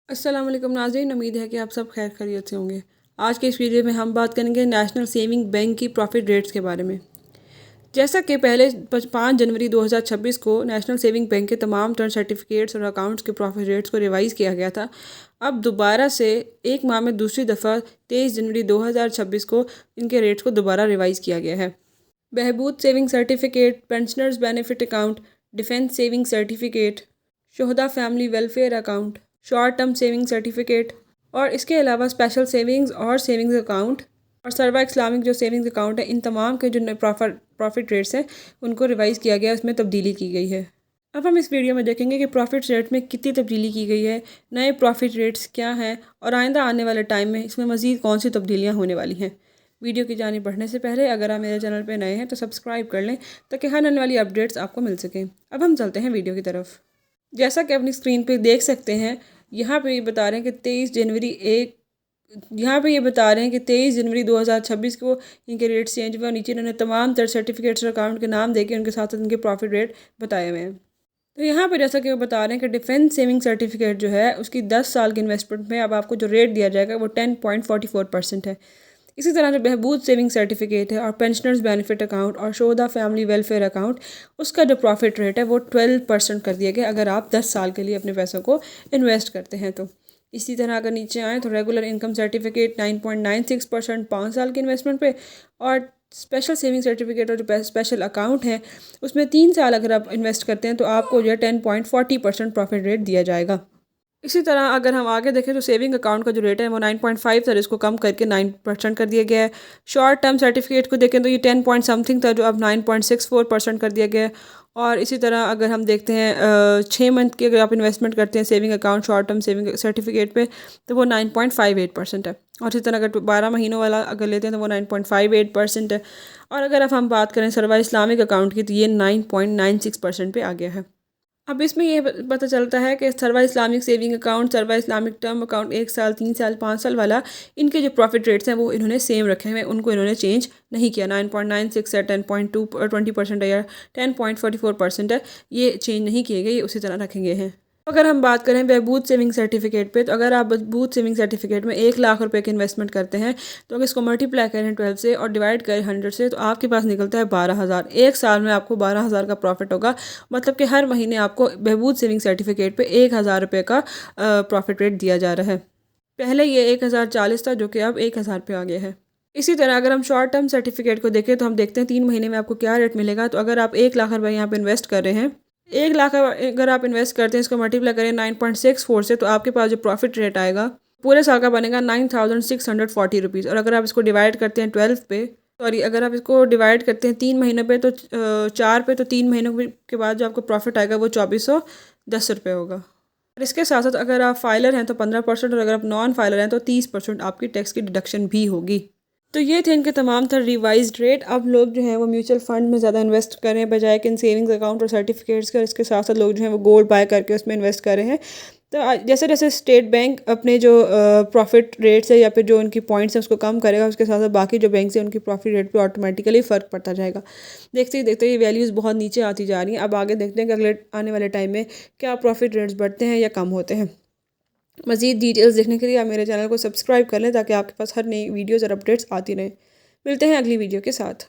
अस्सलाम वालेकुम नाज़रीन, उम्मीद है कि आप सब खैर खैरियत से होंगे। आज के इस वीडियो में हम बात करेंगे नेशनल सेविंग बैंक की प्रॉफिट रेट्स के बारे में। जैसा कि पहले 5 जनवरी 2026 को नेशनल सेविंग बैंक के तमाम टर्म सर्टिफिकेट्स और अकाउंट्स के प्रॉफिट रेट्स को रिवाइज़ किया गया था। अब दोबारा से एक माह में दूसरी दफ़ा 23 जनवरी 2026 को इनके रेट्स को दोबारा रिवाइज़ किया गया है। बहबूद saving certificate, pensioners benefit account, defence saving certificate, शोहदा family welfare account, short term saving certificate और इसके अलावा स्पेशल सेविंग्स और सेविंग्स अकाउंट और सर्वा इस्लामिक जो सेविंग्स अकाउंट है, इन तमाम के जो प्रॉफिट रेट्स हैं उनको रिवाइज़ किया गया, उसमें तब्दीली की गई है। अब हम इस वीडियो में देखेंगे कि प्रॉफिट रेट में कितनी तब्दीली की गई है, नए प्रॉफिट रेट्स क्या हैं और आइंदा आने वाले टाइम में इसमें मज़ीद कौन सी तब्दीलियाँ होने वाली हैं। वीडियो की जानिब बढ़ने से पहले अगर आप मेरे चैनल पर नए हैं तो सब्सक्राइब कर लें ताकि हर आने वाली अपडेट्स आपको मिल सकें। अब हम चलते हैं वीडियो की तरफ। जैसा कि अपनी स्क्रीन पे देख सकते हैं, यहाँ पे ये बता रहे हैं कि 23 जनवरी 2026 को इनके रेट चेंज हुए और नीचे इन्होंने तमाम तरह सर्टिफिकेट्स और अकाउंट के नाम देके उनके साथ इनके प्रॉफिट रेट बताए हुए हैं। तो यहाँ पर जैसा कि वो बता रहे हैं कि डिफेंस सेविंग सर्टिफिकेट जो है उसकी 10 साल की इन्वेस्टमेंट में अब आपको जो रेट दिया जाएगा वो 10.44% है। इसी तरह जो बहबूद सेविंग सर्टिफिकेट है और पेंशनर्स बेनिफिट अकाउंट और शोहदा फैमिली वेलफेयर अकाउंट, उसका जो प्रॉफिट रेट है वो 12% कर दिया गया अगर आप 10 साल के लिए अपने पैसों को इन्वेस्ट करते हैं तो। इसी तरह अगर नीचे आएँ तो रेगुलर इनकम सर्टिफिकेट 9.96% 5 साल की इन्वेस्टमेंट पे और स्पेशल सेविंग सर्टिफिकेट और जो स्पेशल अकाउंट है उसमें 3 साल अगर आप इन्वेस्ट करते हैं तो आपको जो है 10.40% प्रॉफिट रेट दिया जाएगा। इसी तरह अगर हम आगे देखें तो सेविंग अकाउंट का जो रेट है वो 9.5 था, इसको कम करके 9% कर दिया गया है। शॉर्ट टर्म सर्टिफिकेट को देखें तो ये 10 पॉइंट समथिंग था जो अब 9.64% कर दिया गया है। और इसी तरह अगर हम देखते हैं 6 मंथ की अगर आप इन्वेस्टमेंट करते हैं saving account short term saving certificate पे तो वो 9.58% है। और इसी तरह अगर 12 महीनों वाला अगर लेते हैं तो वो 9.58% है। और अगर अब हम बात करें सर्वा इस्लामिक अकाउंट की तो ये 9.96% पे आ गया है। अब इसमें ये पता चलता है कि सर्वा इस्लामिक सेविंग अकाउंट, सर्वा इस्लामिक टर्म अकाउंट 1 साल, 3 साल, 5 साल वाला, इनके जो प्रॉफिट रेट्स हैं वो इन्होंने सेम रखे हुए हैं, उनको इन्होंने चेंज नहीं किया। 9.96 है, 10.2 20% है या 10.44% है, ये चेंज नहीं किए गए, ये उसी तरह रखे गए हैं। अगर हम बात करें बहबूद सेविंग सर्टिफिकेट पे तो अगर आप बहबूद सेविंग सर्टिफिकेट में 1 लाख रुपए की इन्वेस्टमेंट करते हैं तो अगर इसको मल्टीप्लाई करें 12 से और डिवाइड करें 100 से तो आपके पास निकलता है 12,000। एक साल में आपको 12,000 का प्रॉफिट होगा, मतलब कि हर महीने आपको बहबूद सेविंग सर्टिफिकेट पे 1,000 रुपये का प्रॉफिट रेट दिया जा रहा है। पहले ये 1,040 था जो कि अब 1,000 पे आ गया है। इसी तरह अगर हम शॉर्ट टर्म सर्टिफिकेट को देखें तो हम देखते हैं 3 महीने में आपको क्या रेट मिलेगा। तो अगर आप 1 लाख रुपये यहाँ पे इन्वेस्ट कर रहे हैं, 1 लाख अगर आप इन्वेस्ट करते हैं, इसको मल्टीप्लाई करें 9.64 से तो आपके पास जो प्रॉफिट रेट आएगा पूरे साल का बनेगा 9,640 रुपीज़। और अगर आप इसको डिवाइड करते हैं 12 पे, सॉरी अगर आप इसको डिवाइड करते हैं 3 महीने पे तो 4 पे, तो 3 महीनों के बाद जो आपको प्रॉफिट आएगा वो 2,410 रुपये होगा। और इसके साथ साथ अगर आप फाइलर हैं तो 15% और अगर आप नॉन फाइलर हैं तो 30% आपकी टैक्स की डिडक्शन भी होगी। तो ये थे इनके तमाम तरह रिवाइज्ड रेट। अब लोग जो हैं वो म्यूचुअल फंड में ज़्यादा इन्वेस्ट करें बजाय कि इन सेविंग्स अकाउंट और सर्टिफिकेट्स के। और इसके साथ साथ लोग जो हैं वो गोल्ड बाय करके उसमें इन्वेस्ट कर रहे हैं। तो जैसे जैसे स्टेट बैंक अपने जो प्रॉफिट रेट्स है या फिर जो उनकी पॉइंट्स हैं उसको कम करेगा, उसके साथ साथ बाकी जो बैंक्स हैं उनकी प्रॉफिट रेट पे ऑटोमेटिकली फ़र्क पड़ता जाएगा। देखते ही देखते ये वैल्यूज़ बहुत नीचे आती जा रही हैं। अब आगे देखते हैं कि अगले आने वाले टाइम में क्या प्रॉफिट रेट्स बढ़ते हैं या कम होते हैं। मज़ीद डिटेल्स देखने के लिए आप मेरे चैनल को सब्सक्राइब कर लें ताकि आपके पास हर नई वीडियोज़ और अपडेट्स आती रहें। मिलते हैं अगली वीडियो के साथ।